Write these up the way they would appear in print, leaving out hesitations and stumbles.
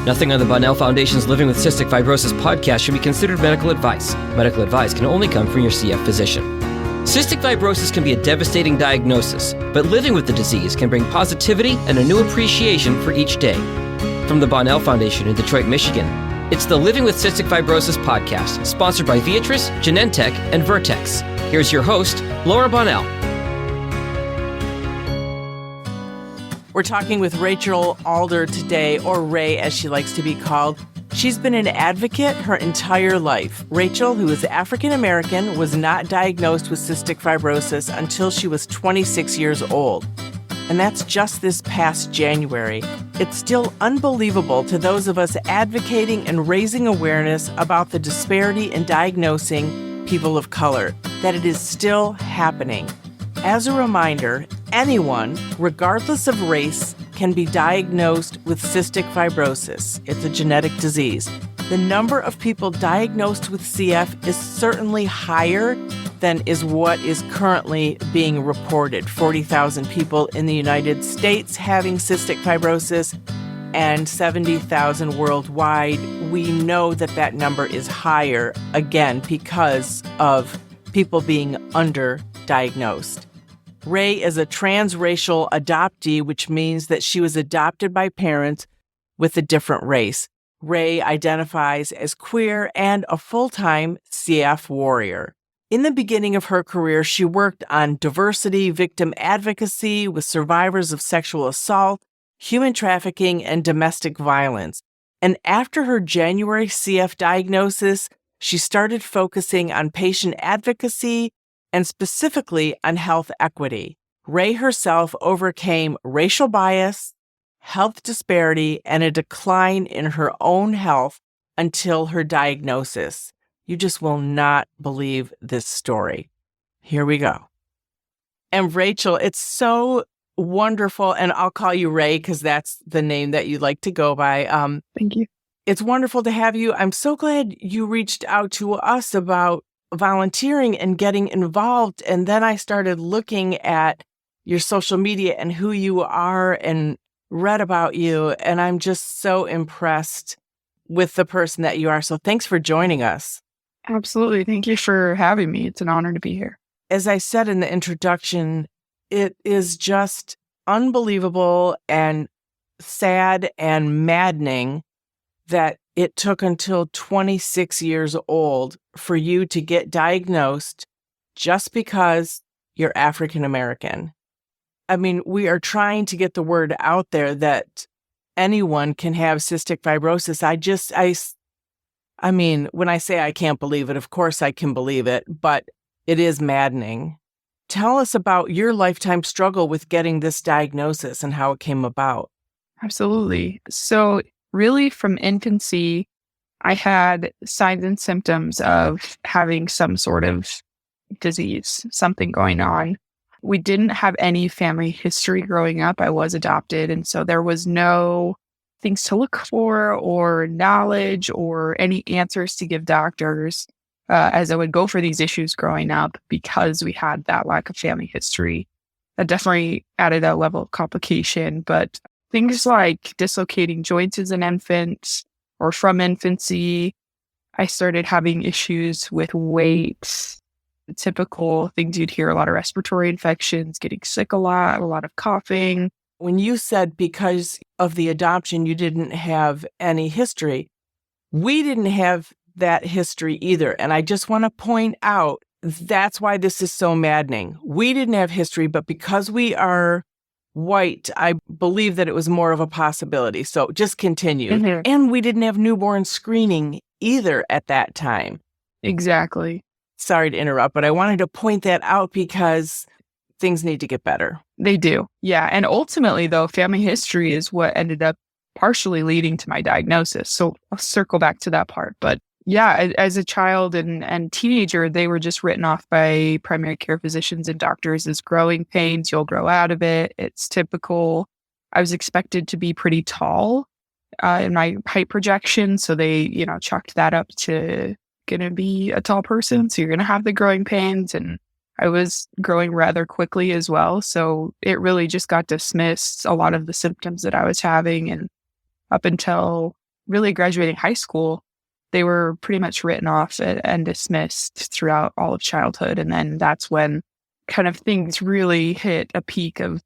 Nothing on the Bonnell Foundation's Living with Cystic Fibrosis podcast should be considered medical advice. Medical advice can only come from your CF physician. Cystic fibrosis can be a devastating diagnosis, but living with the disease can bring positivity and a new appreciation for each day. From the Bonnell Foundation in Detroit, Michigan, it's the Living with Cystic Fibrosis podcast, sponsored by Viatris, Genentech, and Vertex. Here's your host, Laura Bonnell. We're talking with Rachel Alder today, or Ray as she likes to be called. She's been an advocate her entire life. Rachel, who is African American, was not diagnosed with cystic fibrosis until she was 26 years old. And that's just this past January. It's still unbelievable to those of us advocating and raising awareness about the disparity in diagnosing people of color, that it is still happening. As a reminder, anyone, regardless of race, can be diagnosed with cystic fibrosis. It's a genetic disease. The number of people diagnosed with CF is certainly higher than is what is currently being reported. 40,000 people in the United States having cystic fibrosis and 70,000 worldwide. We know that that number is higher, again, because of people being underdiagnosed. Ray is a transracial adoptee, which means that she was adopted by parents with a different race. Ray identifies as queer and a full-time CF warrior. In the beginning of her career, she worked on diversity, victim advocacy with survivors of sexual assault, human trafficking, and domestic violence. And after her January CF diagnosis, she started focusing on patient advocacy and specifically on health equity. Ray herself overcame racial bias, health disparity, and a decline in her own health until her diagnosis. You just will not believe this story. Here we go. And Rachel, it's so wonderful, and I'll call you Ray because that's the name that you like to go by. Thank you. It's wonderful to have you. I'm so glad you reached out to us about volunteering and getting involved. And then I started looking at your social media and who you are and read about you. And I'm just so impressed with the person that you are. So thanks for joining us. Absolutely. Thank you for having me. It's an honor to be here. As I said in the introduction, it is just unbelievable and sad and maddening that it took until 26 years old for you to get diagnosed just because you're African American. I mean, we are trying to get the word out there that anyone can have cystic fibrosis. I mean, when I say I can't believe it, of course I can believe it, but it is maddening. Tell us about your lifetime struggle with getting this diagnosis and how it came about. Absolutely. So really from infancy, I had signs and symptoms of having some sort of disease, something going on. We didn't have any family history growing up. I was adopted, and so there was no things to look for or knowledge or any answers to give doctors as I would go for these issues growing up because we had that lack of family history. That definitely added a level of complication, but things like dislocating joints as an infant or from infancy, I started having issues with weight, typical things you'd hear, a lot of respiratory infections, getting sick a lot of coughing. When you said because of the adoption, you didn't have any history, we didn't have that history either. And I just want to point out, that's why this is so maddening. We didn't have history, but because we are white, I believe that it was more of a possibility. So just continue. Mm-hmm. And we didn't have newborn screening either at that time. Exactly. Sorry to interrupt, but I wanted to point that out because things need to get better. They do. Yeah. And ultimately, though, family history is what ended up partially leading to my diagnosis. So I'll circle back to that part. But yeah, as a child and teenager, they were just written off by primary care physicians and doctors as growing pains. You'll grow out of it. It's typical. I was expected to be pretty tall in my height projection. So they, chalked that up to going to be a tall person. So you're going to have the growing pains. And I was growing rather quickly as well. So it really just got dismissed, a lot of the symptoms that I was having. And up until really graduating high school, they were pretty much written off and dismissed throughout all of childhood. And then that's when kind of things really hit a peak of,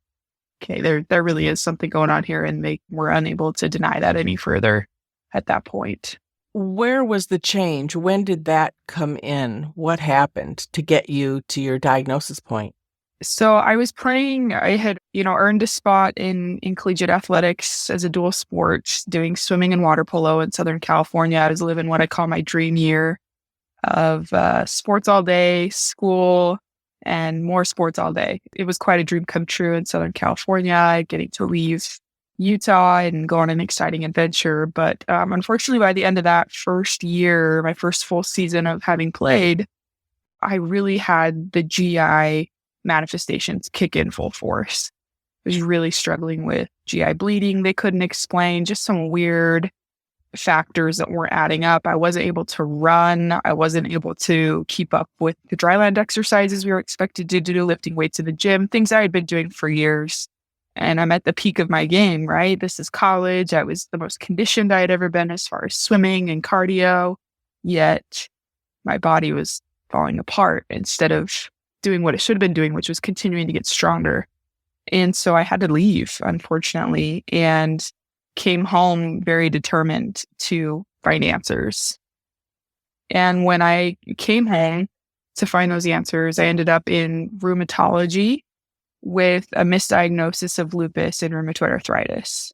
okay, there really is something going on here. And they were unable to deny that any further at that point. Where was the change? When did that come in? What happened to get you to your diagnosis point? So I was playing, I had, earned a spot in collegiate athletics as a dual sport, doing swimming and water polo in Southern California. I was living what I call my dream year of sports all day, school, and more sports all day. It was quite a dream come true in Southern California, getting to leave Utah and go on an exciting adventure. But unfortunately, by the end of that first year, my first full season of having played, I really had the GI manifestations kick in full force. I was really struggling with GI bleeding they couldn't explain, just some weird factors that weren't adding up. I wasn't able to run. I wasn't able to keep up with the dryland exercises we were expected to do, lifting weights in the gym, things I had been doing for years. And I'm at the peak of my game, right? This is college. I was the most conditioned I had ever been as far as swimming and cardio, yet my body was falling apart instead of doing what it should have been doing, which was continuing to get stronger. And so I had to leave, unfortunately, and came home very determined to find answers. And when I came home to find those answers, I ended up in rheumatology with a misdiagnosis of lupus and rheumatoid arthritis.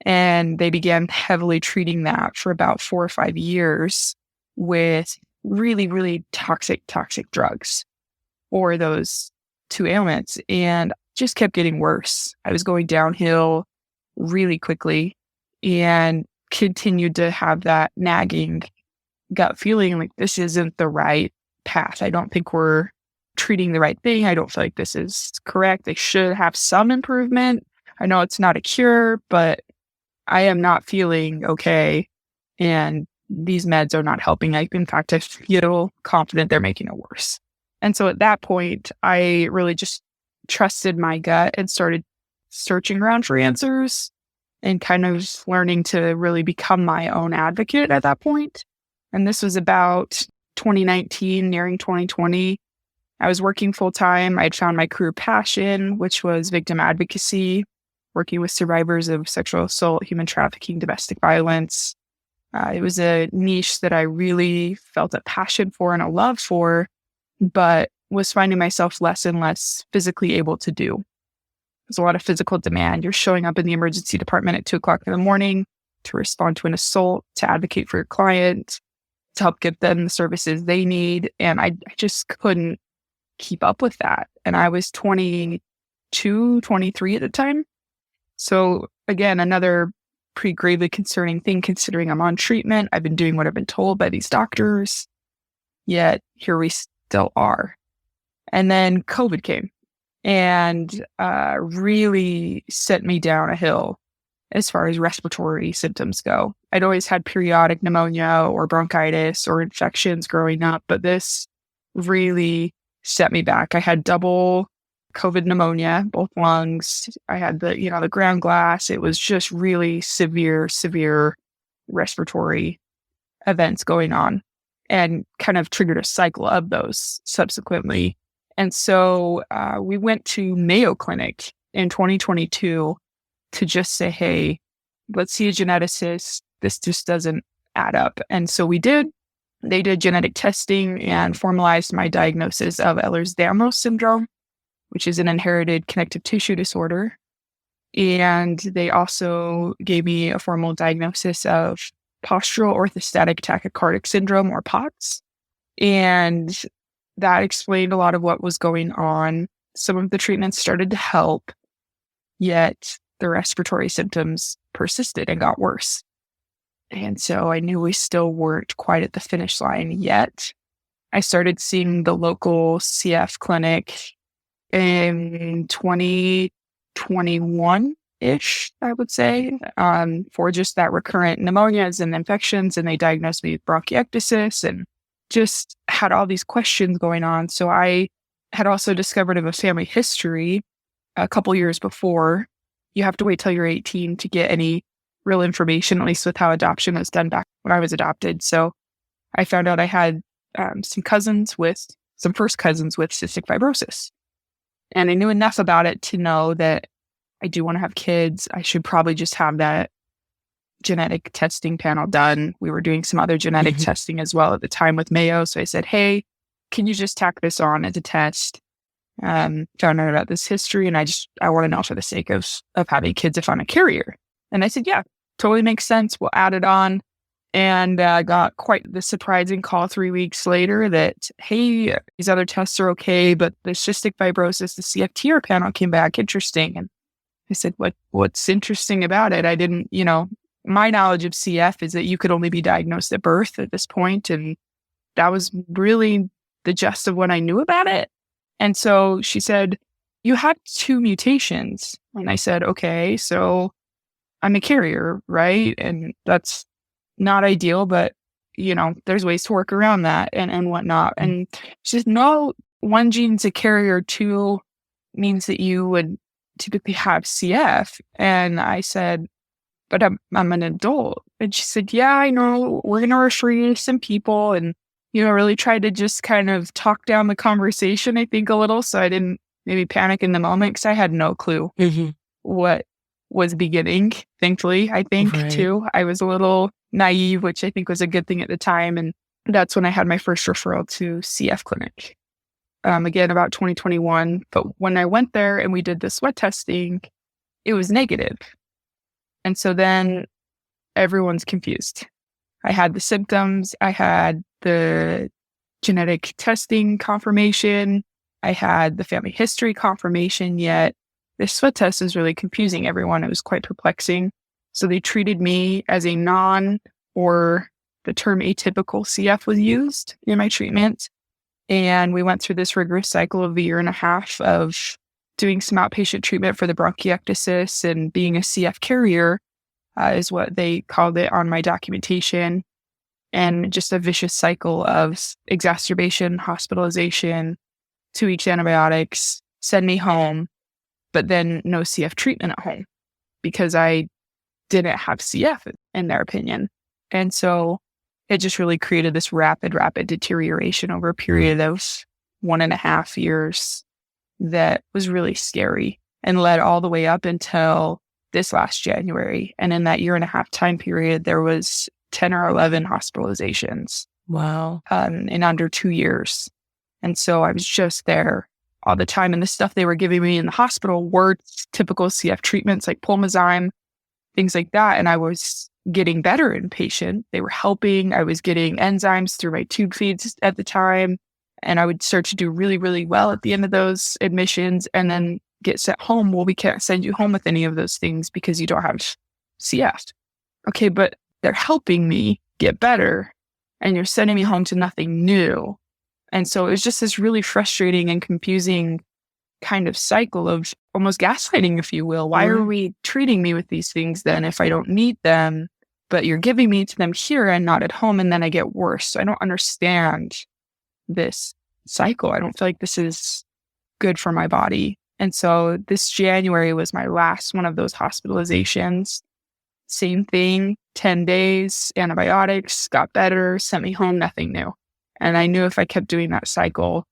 And they began heavily treating that for about 4 or 5 years with really, really toxic drugs for those two ailments, and just kept getting worse. I was going downhill really quickly and continued to have that nagging gut feeling like this isn't the right path. I don't think we're treating the right thing. I don't feel like this is correct. They should have some improvement. I know it's not a cure, but I am not feeling okay. And these meds are not helping. In fact, I feel confident they're making it worse. And so at that point, I really just trusted my gut and started searching around for answers and kind of learning to really become my own advocate at that point. And this was about 2019, nearing 2020. I was working full time. I'd found my career passion, which was victim advocacy, working with survivors of sexual assault, human trafficking, domestic violence. It was a niche that I really felt a passion for and a love for, but was finding myself less and less physically able to do. There's a lot of physical demand. You're showing up in the emergency department at 2:00 in the morning to respond to an assault, to advocate for your client, to help get them the services they need. And I just couldn't keep up with that. And I was 22, 23 at the time. So again, another pretty gravely concerning thing considering I'm on treatment. I've been doing what I've been told by these doctors, yet here we still are. And then COVID came and really sent me down a hill as far as respiratory symptoms go. I'd always had periodic pneumonia or bronchitis or infections growing up, but this really set me back. I had double COVID pneumonia, both lungs. I had the ground glass. It was just really severe respiratory events going on and kind of triggered a cycle of those subsequently. And so we went to Mayo Clinic in 2022 to just say, hey, let's see a geneticist. This just doesn't add up. And so we did. They did genetic testing and formalized my diagnosis of Ehlers-Danlos syndrome, which is an inherited connective tissue disorder. And they also gave me a formal diagnosis of postural orthostatic tachycardic syndrome, or POTS. And that explained a lot of what was going on. Some of the treatments started to help, yet the respiratory symptoms persisted and got worse. And so I knew we still weren't quite at the finish line yet. I started seeing the local CF clinic in 2021-ish, I would say, for just that recurrent pneumonias and infections. And they diagnosed me with bronchiectasis and just had all these questions going on. So I had also discovered of a family history a couple years before. You have to wait till you're 18 to get any real information, at least with how adoption was done back when I was adopted. So I found out I had some first cousins with cystic fibrosis. And I knew enough about it to know that I do want to have kids. I should probably just have that genetic testing panel done. We were doing some other genetic testing as well at the time with Mayo. So I said, hey, can you just tack this on as a test? Found out about this history, and I want to know for the sake of having kids if I'm a carrier. And I said, yeah, totally makes sense. We'll add it on. And I got quite the surprising call 3 weeks later that, hey, these other tests are okay, but the cystic fibrosis, the CFTR panel came back interesting. And I said, what's interesting about it? I didn't, my knowledge of CF is that you could only be diagnosed at birth at this point, and that was really the gist of what I knew about it. And so she said, you have 2 mutations. And I said, okay, so I'm a carrier, right? And that's not ideal, but there's ways to work around that and whatnot. And she said, no, 1 gene's a carrier, 2 means that you would typically have CF. And I said, but I'm an adult. And she said, yeah, I know, we're going to refer you to some people. And, really tried to just kind of talk down the conversation, I think, a little. So I didn't maybe panic in the moment, because I had no clue what was beginning, thankfully, I think, too. I was a little naive, which I think was a good thing at the time. And that's when I had my first referral to CF clinic. Again, about 2021. But when I went there and we did the sweat testing, it was negative. And so then everyone's confused. I had the symptoms. I had the genetic testing confirmation. I had the family history confirmation, yet this sweat test is really confusing everyone. It was quite perplexing. So they treated me as a or the term atypical CF was used in my treatment. And we went through this rigorous cycle of 1.5 years of doing some outpatient treatment for the bronchiectasis and being a CF carrier, is what they called it on my documentation. And just a vicious cycle of exacerbation, hospitalization, 2 weeks antibiotics, send me home, but then no CF treatment at home because I didn't have CF in their opinion. And so it just really created this rapid deterioration over a period of 1.5 years that was really scary and led all the way up until this last January. And in that 1.5 year time period, there was 10 or 11 hospitalizations. Wow. In under 2 years. And so I was just there all the time. And the stuff they were giving me in the hospital were typical CF treatments like Pulmozyme, things like that. And I was getting better inpatient. They were helping. I was getting enzymes through my tube feeds at the time. And I would start to do really, really well at the end of those admissions and then get sent home. Well, we can't send you home with any of those things because you don't have CF. Okay, but they're helping me get better and you're sending me home to nothing new. And so it was just this really frustrating and confusing kind of cycle of almost gaslighting, if you will. Why are we treating me with these things then if I don't need them, but you're giving me to them here and not at home, and then I get worse. So I don't understand this cycle. I don't feel like this is good for my body. And so this January was my last one of those hospitalizations. Same thing, 10 days, antibiotics, got better, sent me home, nothing new. And I knew if I kept doing that cycle,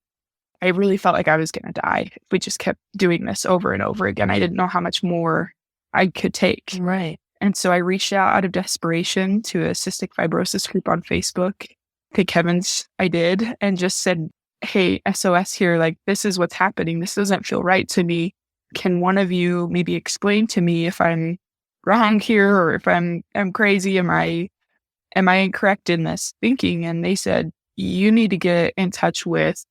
I really felt like I was going to die. If we just kept doing this over and over again, I didn't know how much more I could take. Right. And so I reached out of desperation to a cystic fibrosis group on Facebook. Thank heavens I did, and just said, hey, SOS here, like this is what's happening. This doesn't feel right to me. Can one of you maybe explain to me if I'm wrong here or if I'm crazy? Am I incorrect in this thinking? And they said, you need to get in touch with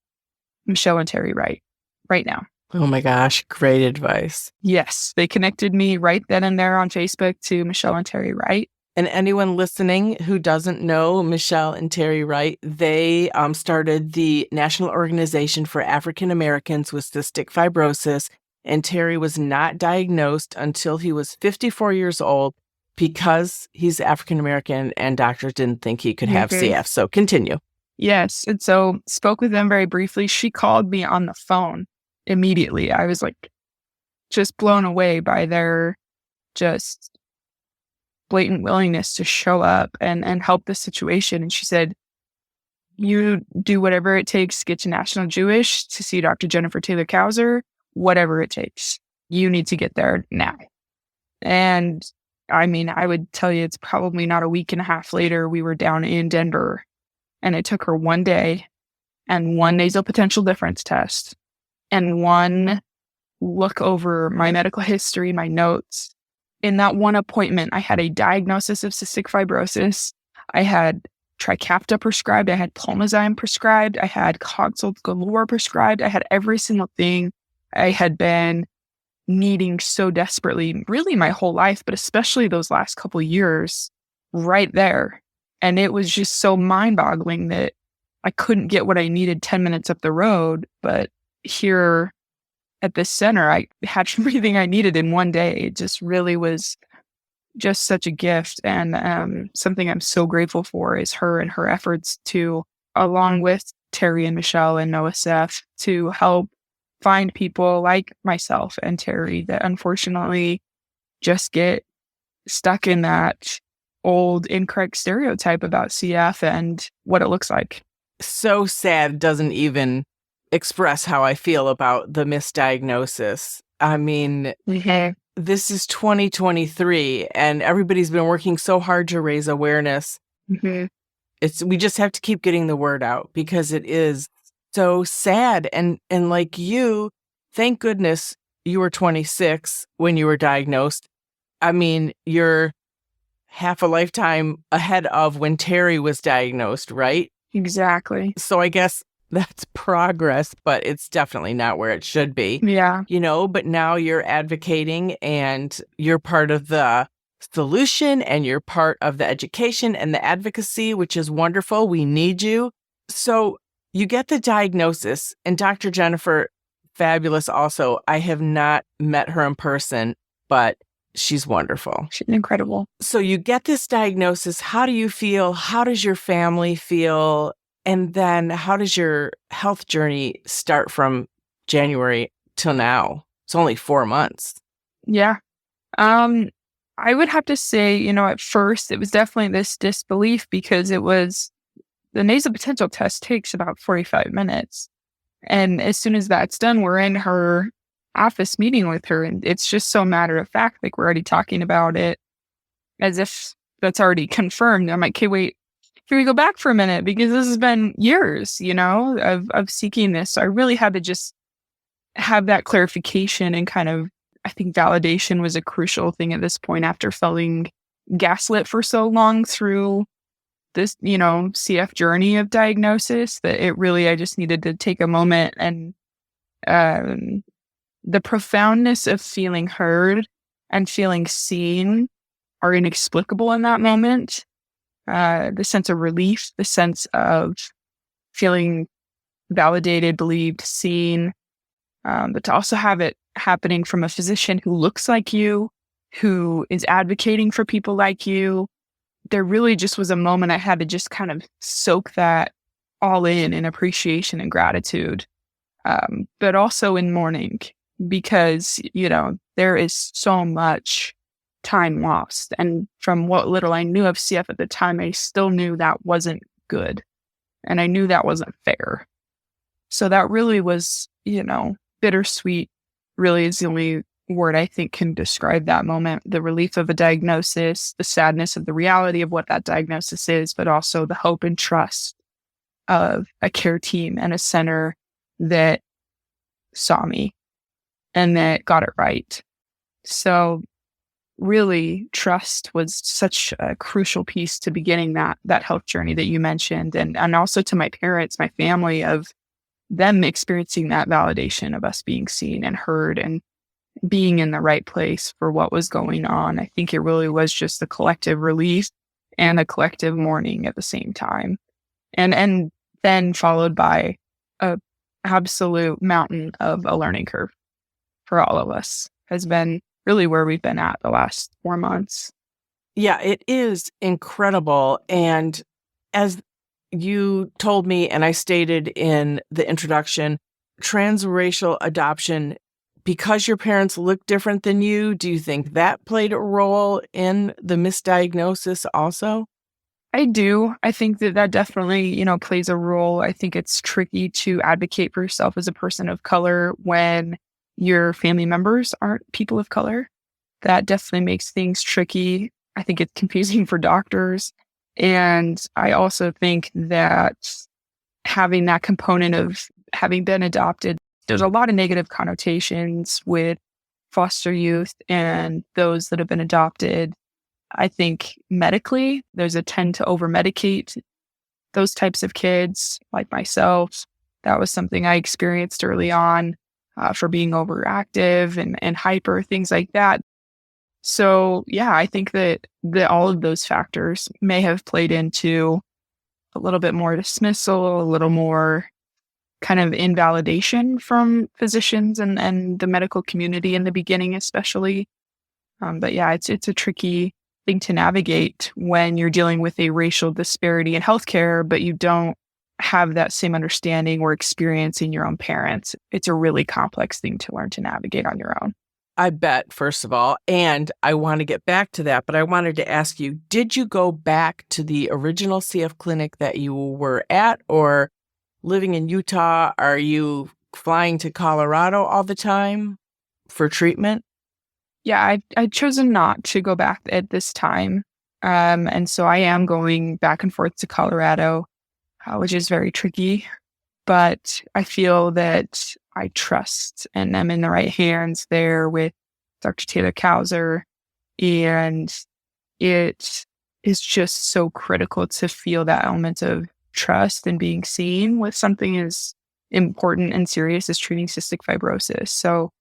Michelle and Terry right now. Oh my gosh, great advice. Yes, they connected me right then and there on Facebook to Michelle and Terry Wright. And anyone listening who doesn't know Michelle and Terry Wright, they started the National Organization for African Americans with Cystic Fibrosis. And Terry was not diagnosed until he was 54 years old because he's African American and doctors didn't think he could have CF. So continue. Yes. And so spoke with them very briefly. She called me on the phone immediately. I was like just blown away by their blatant willingness to show up and help the situation. And she said, you do whatever it takes to get to National Jewish to see Dr. Jennifer Taylor Kauser, whatever it takes. You need to get there now. And I mean, I would tell you it's probably not a week and a half later, we were down in Denver, and it took her one day and one nasal potential difference test and one look over my medical history, my notes. In that one appointment, I had a diagnosis of cystic fibrosis. I had Trikafta prescribed. I had Pulmozyme prescribed. I had Cogsalt galore prescribed. I had every single thing I had been needing so desperately, really my whole life, but especially those last couple of years right there. And it was just so mind-boggling that I couldn't get what I needed 10 minutes up the road. But here at this center, I had everything I needed in one day. It just really was just such a gift. And something I'm so grateful for is her and her efforts to, along with Terry and Michelle and Noah Seth, to help find people like myself and Terry that unfortunately just get stuck in that old incorrect stereotype about CF and what it looks like. So sad doesn't even express how I feel about the misdiagnosis. I mean, this is 2023 and everybody's been working so hard to raise awareness. We just have to keep getting the word out because it is so sad. And like you, thank goodness you were 26 when you were diagnosed. I mean, you're half a lifetime ahead of when Terry was diagnosed, right? Exactly. So I guess that's progress, but it's definitely not where it should be. Yeah. But now you're advocating and you're part of the solution and you're part of the education and the advocacy, which is wonderful. We need you. So you get the diagnosis, and Dr. Jennifer, fabulous also. I have not met her in person, but she's wonderful. She's incredible. So you get this diagnosis. How do you feel? How does your family feel? And then how does your health journey start from January till now? It's only 4 months. Yeah. I would have to say, at first it was definitely this disbelief because it was the nasal potential test takes about 45 minutes. And as soon as that's done, we're in her office meeting with her. And it's just so matter of fact, like we're already talking about it as if that's already confirmed. I'm like, okay, wait. Can we go back for a minute? Because this has been years, of seeking this. So I really had to just have that clarification and kind of, I think validation was a crucial thing at this point after feeling gaslit for so long through this, CF journey of diagnosis that I just needed to take a moment and the profoundness of feeling heard and feeling seen are inexplicable in that moment. The sense of relief, the sense of feeling validated, believed, seen, but to also have it happening from a physician who looks like you, who is advocating for people like you. There really just was a moment I had to just kind of soak that all in appreciation and gratitude, but also in mourning because, there is so much time lost. And from what little I knew of CF at the time, I still knew that wasn't good. And I knew that wasn't fair. So that really was, bittersweet really is the only word I think can describe that moment. The relief of a diagnosis, the sadness of the reality of what that diagnosis is, but also the hope and trust of a care team and a center that saw me and that got it right. So really, trust was such a crucial piece to beginning that health journey that you mentioned. And also to my parents, my family, of them experiencing that validation of us being seen and heard and being in the right place for what was going on. I think it really was just a collective relief and a collective mourning at the same time. And then followed by a absolute mountain of a learning curve for all of us has been really where we've been at the last 4 months. Yeah, it is incredible. And as you told me, and I stated in the introduction, transracial adoption because your parents look different than you, do you think that played a role in the misdiagnosis also? I do. I think that definitely, plays a role. I think it's tricky to advocate for yourself as a person of color when your family members aren't people of color. That definitely makes things tricky. I think it's confusing for doctors. And I also think that having that component of having been adopted, there's a lot of negative connotations with foster youth and those that have been adopted. I think medically, there's a tend to over-medicate those types of kids, like myself. That was something I experienced early on for being overactive and hyper, things like that. So, yeah, I think that all of those factors may have played into a little bit more dismissal, a little more kind of invalidation from physicians and the medical community in the beginning, especially. But yeah, it's a tricky thing to navigate when you're dealing with a racial disparity in healthcare, but you don't have that same understanding or experience in your own parents. It's a really complex thing to learn to navigate on your own. I bet, first of all, and I want to get back to that, but I wanted to ask you, did you go back to the original CF clinic that you were at, or living in Utah, are you flying to Colorado all the time for treatment? Yeah, I've chosen not to go back at this time. And so I am going back and forth to Colorado, which is very tricky. But I feel that I trust and I'm in the right hands there with Dr. Taylor Kauser. And it is just so critical to feel that element of trust and being seen with something as important and serious as treating cystic fibrosis. So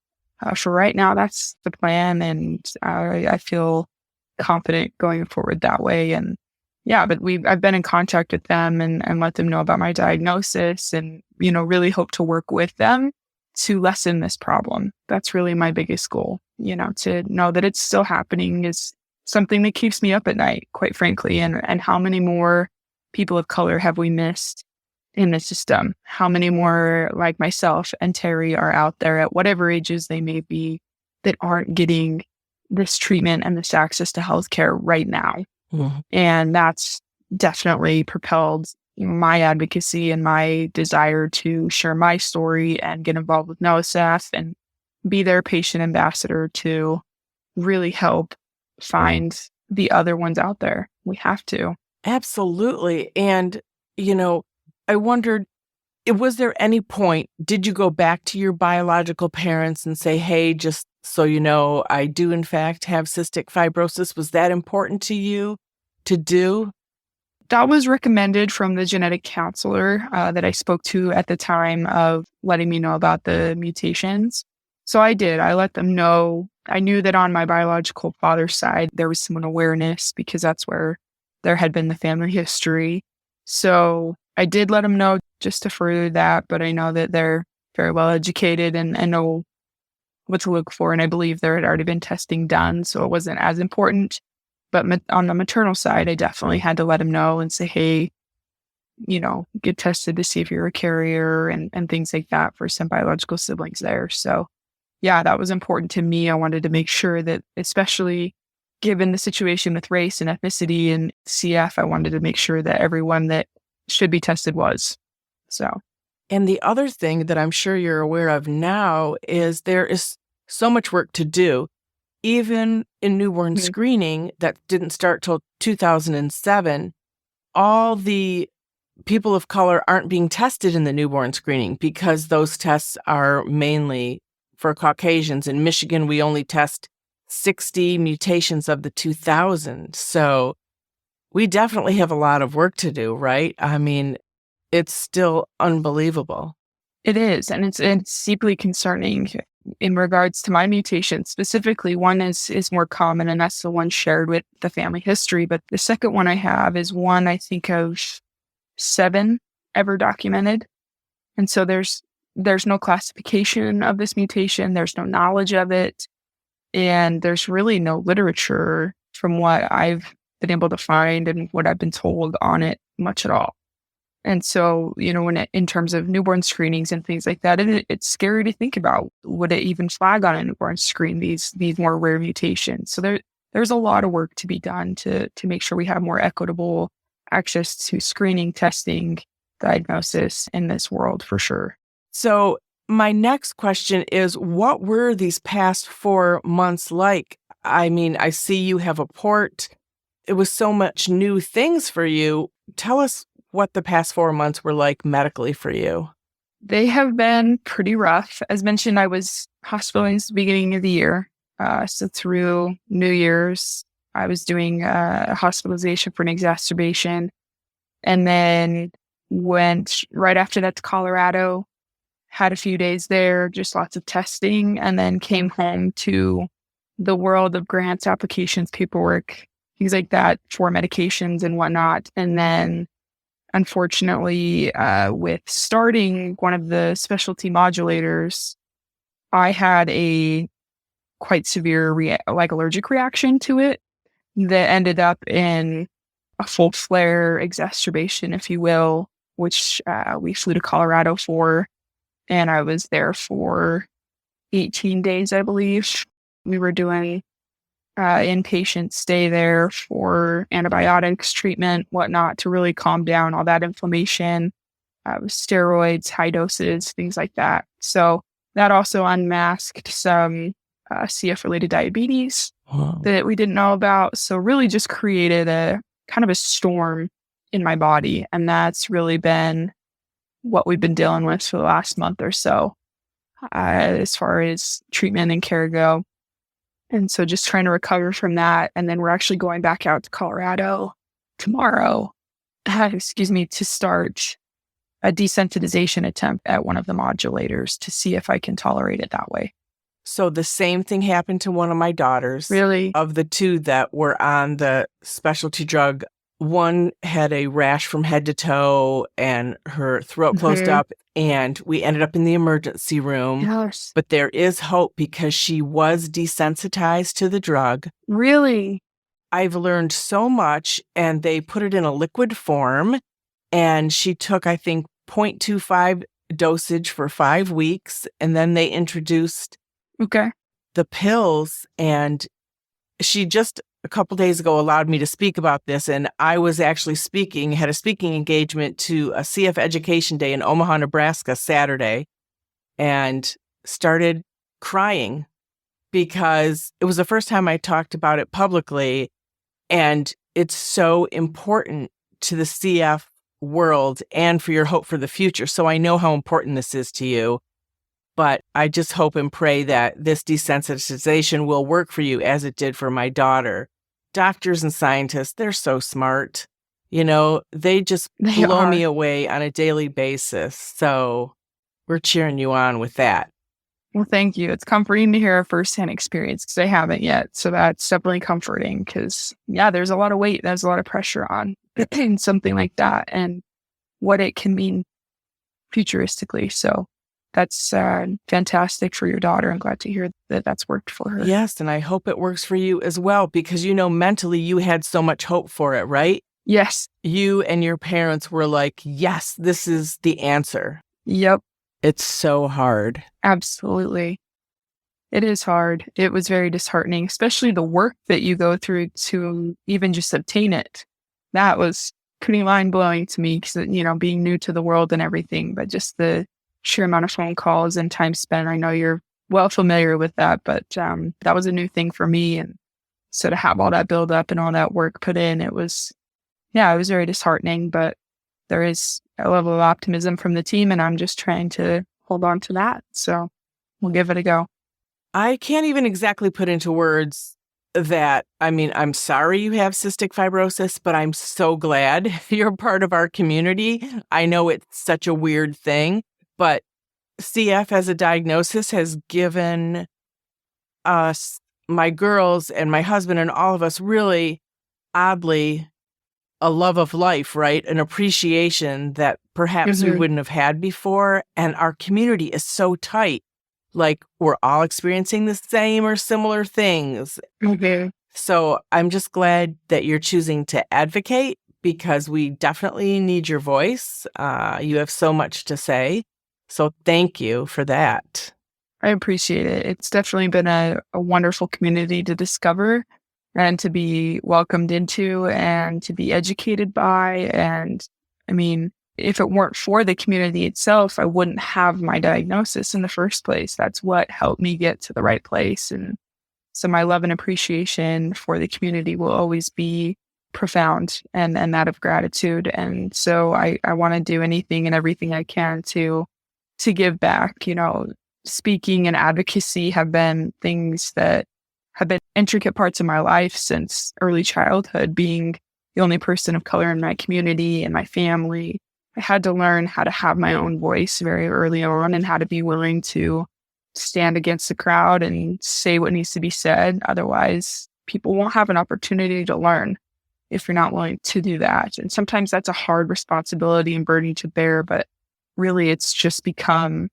for right now, that's the plan. And I feel confident going forward that way. And yeah, but I've been in contact with them and let them know about my diagnosis and, really hope to work with them to lessen this problem. That's really my biggest goal, to know that it's still happening is something that keeps me up at night, quite frankly. And how many more people of color have we missed in the system? How many more like myself and Terry are out there at whatever ages they may be that aren't getting this treatment and this access to healthcare right now? Mm-hmm. And that's definitely propelled my advocacy and my desire to share my story and get involved with NOSAF and be their patient ambassador to really help find the other ones out there. We have to. Absolutely. And, I wondered, was there any point, did you go back to your biological parents and say, hey, just so you know, I do in fact have cystic fibrosis? Was that important to you to do? That was recommended from the genetic counselor that I spoke to at the time of letting me know about the mutations. So I did. I let them know. I knew that on my biological father's side, there was some awareness because that's where there had been the family history. So I did let them know just to further that, but I know that they're very well educated and know what to look for. And I believe there had already been testing done, so it wasn't as important. But on the maternal side, I definitely had to let them know and say, hey, get tested to see if you're a carrier and things like that for some biological siblings there. So yeah, that was important to me. I wanted to make sure that, especially given the situation with race and ethnicity and CF, I wanted to make sure that everyone that should be tested was. So. And the other thing that I'm sure you're aware of now is there is so much work to do. Even in newborn screening that didn't start till 2007, all the people of color aren't being tested in the newborn screening because those tests are mainly for Caucasians. In Michigan, we only test 60 mutations of the 2,000. So we definitely have a lot of work to do, right? I mean, it's still unbelievable. It is, and it's deeply concerning. In regards to my mutation, specifically, one is more common, and that's the one shared with the family history. But the second one I have is one I think of 7 ever documented. And so there's no classification of this mutation. There's no knowledge of it. And there's really no literature from what I've been able to find and what I've been told on it much at all. And so, in terms of newborn screenings and things like that, it's scary to think about. Would it even flag on a newborn screen these more rare mutations? So there's a lot of work to be done to make sure we have more equitable access to screening, testing, diagnosis in this world for sure. So my next question is, what were these past 4 months like? I mean, I see you have a port. It was so much new things for you. Tell us what the past 4 months were like medically for you. They have been pretty rough. As mentioned, I was hospitalized at the beginning of the year. So through New Year's, I was doing a hospitalization for an exacerbation, and then went right after that to Colorado, had a few days there, just lots of testing, and then came home to the world of grants, applications, paperwork, things like that for medications and whatnot. And then unfortunately, with starting one of the specialty modulators, I had a quite severe allergic reaction to it that ended up in a full flare exacerbation, if you will, which we flew to Colorado for. And I was there for 18 days, I believe. We were doing inpatient stay there for antibiotics, treatment, whatnot, to really calm down all that inflammation, steroids, high doses, things like that. So that also unmasked some CF-related diabetes that we didn't know about. So really just created a kind of a storm in my body. And that's really been what we've been dealing with for the last month or so, as far as treatment and care go. And so just trying to recover from that. And then we're actually going back out to Colorado tomorrow, to start a desensitization attempt at one of the modulators to see if I can tolerate it that way. So the same thing happened to one of my daughters. Really? Of the two that were on the specialty drug, one had a rash from head to toe and her throat closed up, and we ended up in the emergency room. Yes. But there is hope because she was desensitized to the drug. Really? I've learned so much, and they put it in a liquid form, and she took, I think, 0.25 dosage for 5 weeks, and then they introduced the pills, and she just a couple days ago allowed me to speak about this, and I was actually had a speaking engagement to a CF Education Day in Omaha, Nebraska, Saturday, and started crying because it was the first time I talked about it publicly, and it's so important to the CF world and for your hope for the future. So I know how important this is to you. But I just hope and pray that this desensitization will work for you as it did for my daughter. Doctors and scientists, they're so smart. They just blow me away on a daily basis. So we're cheering you on with that. Well, thank you. It's comforting to hear a firsthand experience because I haven't yet. So that's definitely comforting because, there's a lot of weight. There's a lot of pressure on something like that and what it can mean futuristically. So that's fantastic for your daughter. I'm glad to hear that that's worked for her. Yes, and I hope it works for you as well because, mentally you had so much hope for it, right? Yes. You and your parents were like, yes, this is the answer. Yep. It's so hard. Absolutely. It is hard. It was very disheartening, especially the work that you go through to even just obtain it. That was pretty mind-blowing to me because, being new to the world and everything, but just the sheer amount of phone calls and time spent. I know you're well familiar with that, but that was a new thing for me. And so to have all that build up and all that work put in, it was very disheartening, but there is a level of optimism from the team and I'm just trying to hold on to that. So we'll give it a go. I can't even exactly put into words that, I'm sorry you have cystic fibrosis, but I'm so glad you're part of our community. I know it's such a weird thing, but CF as a diagnosis has given us, my girls and my husband and all of us really oddly a love of life, right? An appreciation that perhaps we wouldn't have had before. And our community is so tight. Like we're all experiencing the same or similar things. So I'm just glad that you're choosing to advocate, because we definitely need your voice. You have so much to say. So thank you for that. I appreciate it. It's definitely been a wonderful community to discover and to be welcomed into and to be educated by. And I mean, if it weren't for the community itself, I wouldn't have my diagnosis in the first place. That's what helped me get to the right place. And so my love and appreciation for the community will always be profound and that of gratitude. And so I want to do anything and everything I can to give back. You know, speaking and advocacy have been things that have been intricate parts of my life since early childhood. Being the only person of color in my community and my family, I had to learn how to have my own voice very early on and how to be willing to stand against the crowd and say what needs to be said. Otherwise, people won't have an opportunity to learn if you're not willing to do that. And sometimes that's a hard responsibility and burden to bear, but really it's just become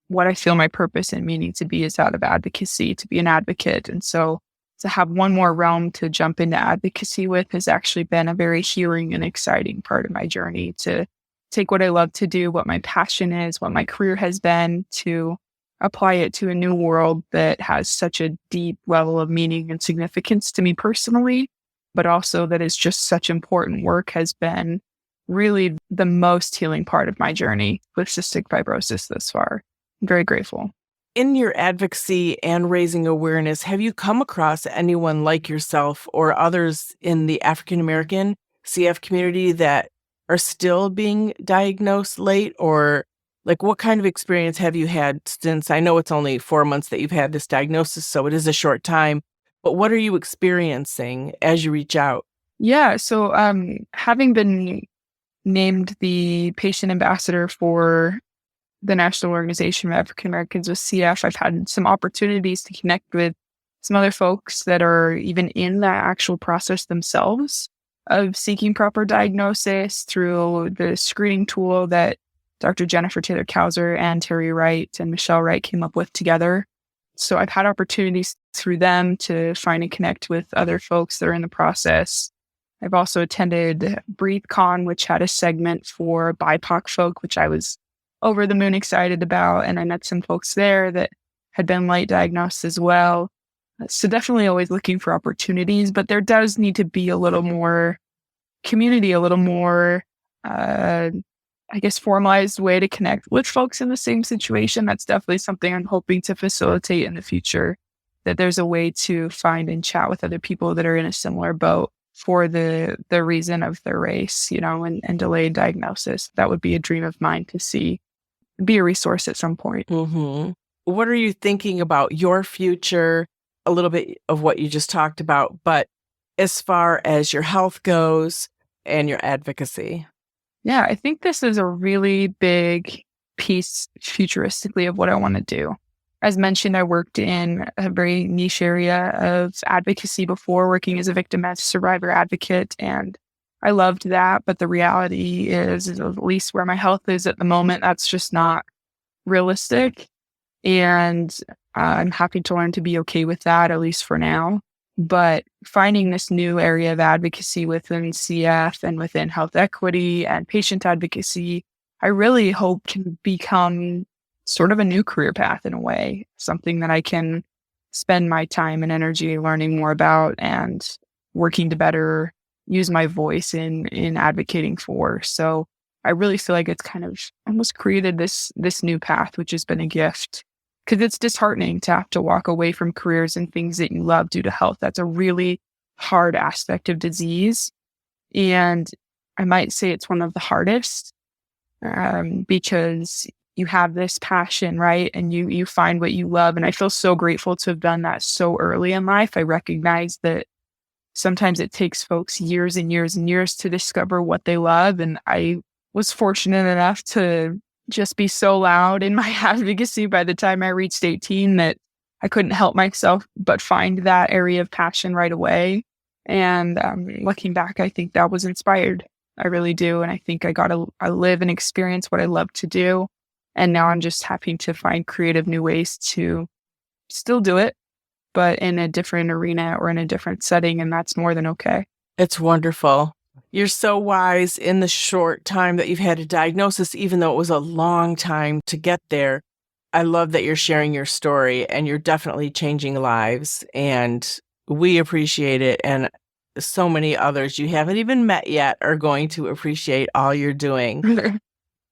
what I feel my purpose and meaning to be, is out of advocacy, to be an advocate. And so to have one more realm to jump into advocacy with has actually been a very healing and exciting part of my journey, to take what I love to do, what my passion is, what my career has been, to apply it to a new world that has such a deep level of meaning and significance to me personally, but also that is just such important work, has been really the most healing part of my journey with cystic fibrosis thus far. I'm very grateful. In your advocacy and raising awareness, have you come across anyone like yourself or others in the African American CF community that are still being diagnosed late? Or like, what kind of experience have you had since, I know it's only 4 months that you've had this diagnosis, so it is a short time, but what are you experiencing as you reach out? Yeah. So having been named the patient ambassador for the National Organization of African Americans with CF, I've had some opportunities to connect with some other folks that are even in that actual process themselves of seeking proper diagnosis through the screening tool that Dr. Jennifer Taylor Kauser and Terry Wright and Michelle Wright came up with together. So I've had opportunities through them to find and connect with other folks that are in the process. I've also attended BreatheCon, which had a segment for BIPOC folk, which I was over the moon excited about. And I met some folks there that had been late diagnosed as well. So definitely always looking for opportunities, but there does need to be a little more community, a little more, formalized way to connect with folks in the same situation. That's definitely something I'm hoping to facilitate in the future, that there's a way to find and chat with other people that are in a similar boat for the reason of their race, and delayed diagnosis. That would be a dream of mine to see, be a resource at some point. Mm-hmm. What are you thinking about your future? A little bit of what you just talked about, but as far as your health goes and your advocacy. Yeah, I think this is a really big piece futuristically of what I want to do. As mentioned, I worked in a very niche area of advocacy before, working as a victim as survivor advocate, and I loved that. But the reality is at least where my health is at the moment, that's just not realistic. And I'm happy to learn to be okay with that, at least for now. But finding this new area of advocacy within CF and within health equity and patient advocacy, I really hope can become sort of a new career path in a way, something that I can spend my time and energy learning more about and working to better use my voice in advocating for. So I really feel like it's kind of almost created this new path, which has been a gift. Because it's disheartening to have to walk away from careers and things that you love due to health. That's a really hard aspect of disease. And I might say it's one of the hardest because you have this passion, right? And you find what you love. And I feel so grateful to have done that so early in life. I recognize that sometimes it takes folks years and years and years to discover what they love. And I was fortunate enough to just be so loud in my advocacy by the time I reached 18 that I couldn't help myself but find that area of passion right away. And looking back, I think that was inspired. I really do. And I think I got to live and experience what I love to do. And now I'm just happy to find creative new ways to still do it, but in a different arena or in a different setting. And that's more than okay. It's wonderful. You're so wise in the short time that you've had a diagnosis, even though it was a long time to get there. I love that you're sharing your story, and you're definitely changing lives, and we appreciate it. And so many others you haven't even met yet are going to appreciate all you're doing.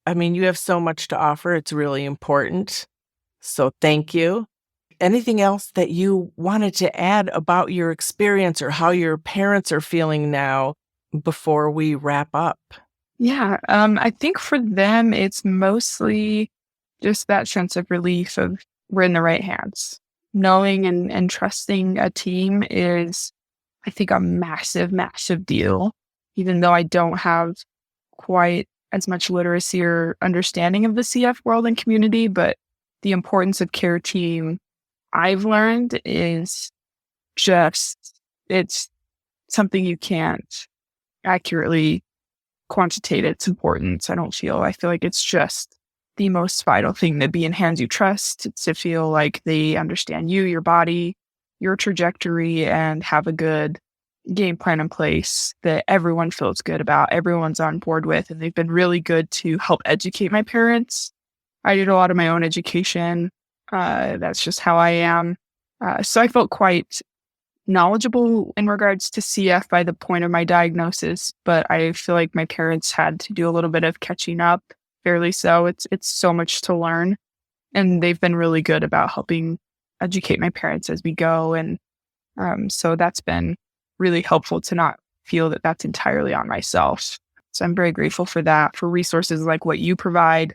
I mean, you have so much to offer. It's really important. So thank you. Anything else that you wanted to add about your experience or how your parents are feeling now before we wrap up? Yeah, I think for them, it's mostly just that sense of relief of we're in the right hands. Knowing and trusting a team is, I think, a massive, massive deal, even though I don't have quite as much literacy or understanding of the CF world and community. But the importance of care team I've learned is just, it's something you can't accurately quantitate its importance. I feel like it's just the most vital thing, to be in hands you trust, to feel like they understand you, your body, your trajectory, and have a good game plan in place that everyone feels good about, everyone's on board with. And they've been really good to help educate my parents. I did a lot of my own education. That's just how I am. So I felt quite knowledgeable in regards to CF by the point of my diagnosis, but I feel like my parents had to do a little bit of catching up, fairly so. It's so much to learn, and they've been really good about helping educate my parents as we go. And so that's been really helpful to not feel that that's entirely on myself. So I'm very grateful for that, for resources like what you provide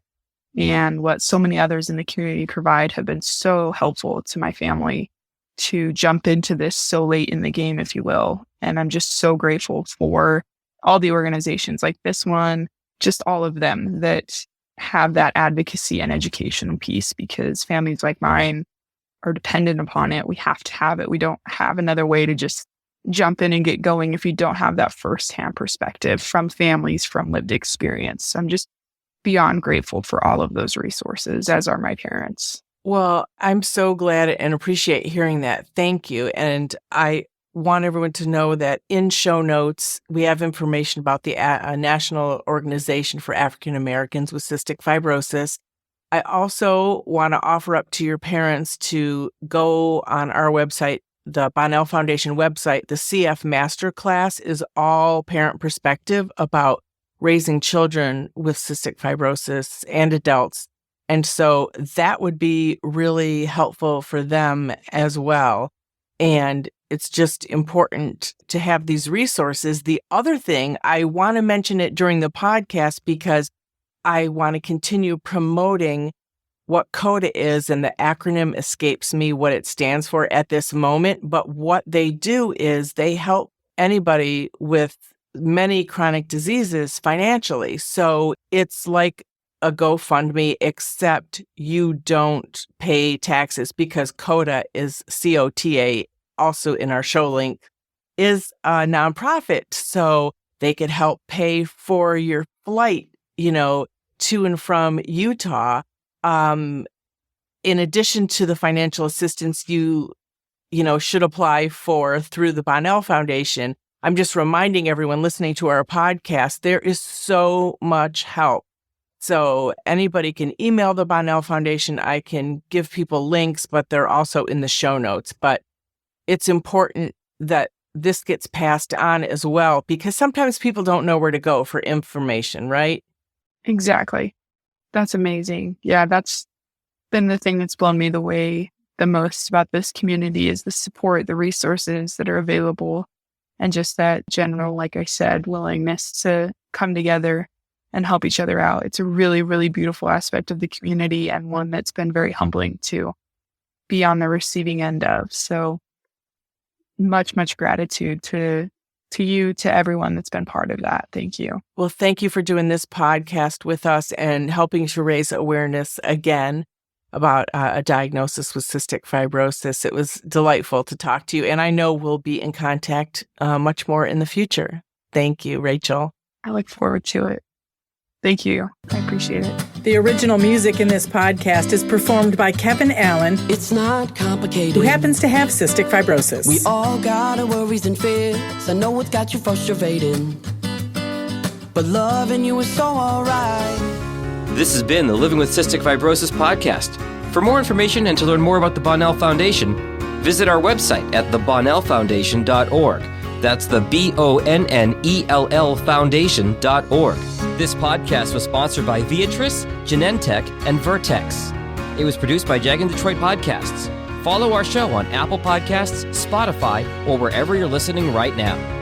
and what so many others in the community provide have been so helpful to my family to jump into this so late in the game, if you will. And I'm just so grateful for all the organizations like this one, just all of them that have that advocacy and education piece, because families like mine are dependent upon it. We have to have it. We don't have another way to just jump in and get going if you don't have that firsthand perspective from families, from lived experience. So I'm just beyond grateful for all of those resources, as are my parents. Well, I'm so glad and appreciate hearing that. Thank you. And I want everyone to know that in show notes, we have information about the National Organization for African Americans with Cystic Fibrosis. I also want to offer up to your parents to go on our website, the Bonnell Foundation website. The CF Masterclass is all parent perspective about raising children with cystic fibrosis and adults. And so that would be really helpful for them as well. And it's just important to have these resources. The other thing, I want to mention it during the podcast because I want to continue promoting what CODA is, and the acronym escapes me what it stands for at this moment. But what they do is they help anybody with many chronic diseases financially. So it's like a GoFundMe, except you don't pay taxes, because CODA is COTA, also in our show link, is a nonprofit. So they could help pay for your flight, to and from Utah. In addition to the financial assistance you should apply for through the Bonnell Foundation, I'm just reminding everyone listening to our podcast, there is so much help. So anybody can email the Bonnell Foundation. I can give people links, but they're also in the show notes. But it's important that this gets passed on as well, because sometimes people don't know where to go for information, right? Exactly. That's amazing. Yeah, that's been the thing that's blown me away the most about this community, is the support, the resources that are available, and just that general, like I said, willingness to come together and help each other out. It's a really, really beautiful aspect of the community, and one that's been very humbling to be on the receiving end of. So much, much gratitude to you, to everyone that's been part of that. Thank you. Well, thank you for doing this podcast with us and helping to raise awareness again about a diagnosis with cystic fibrosis. It was delightful to talk to you, and I know we'll be in contact much more in the future. Thank you, Rachel. I look forward to it. Thank you. I appreciate it. The original music in this podcast is performed by Kevin Allen. It's not complicated. Who happens to have cystic fibrosis. We all got our worries and fears. I know it's got you frustrated. but loving you is so alright. This has been the Living with Cystic Fibrosis podcast. For more information and to learn more about the Bonnell Foundation, visit our website at thebonnellfoundation.org. That's the BONNELL Foundation.org. This podcast was sponsored by Viatris, Genentech, and Vertex. It was produced by Jag and Detroit Podcasts. Follow our show on Apple Podcasts, Spotify, or wherever you're listening right now.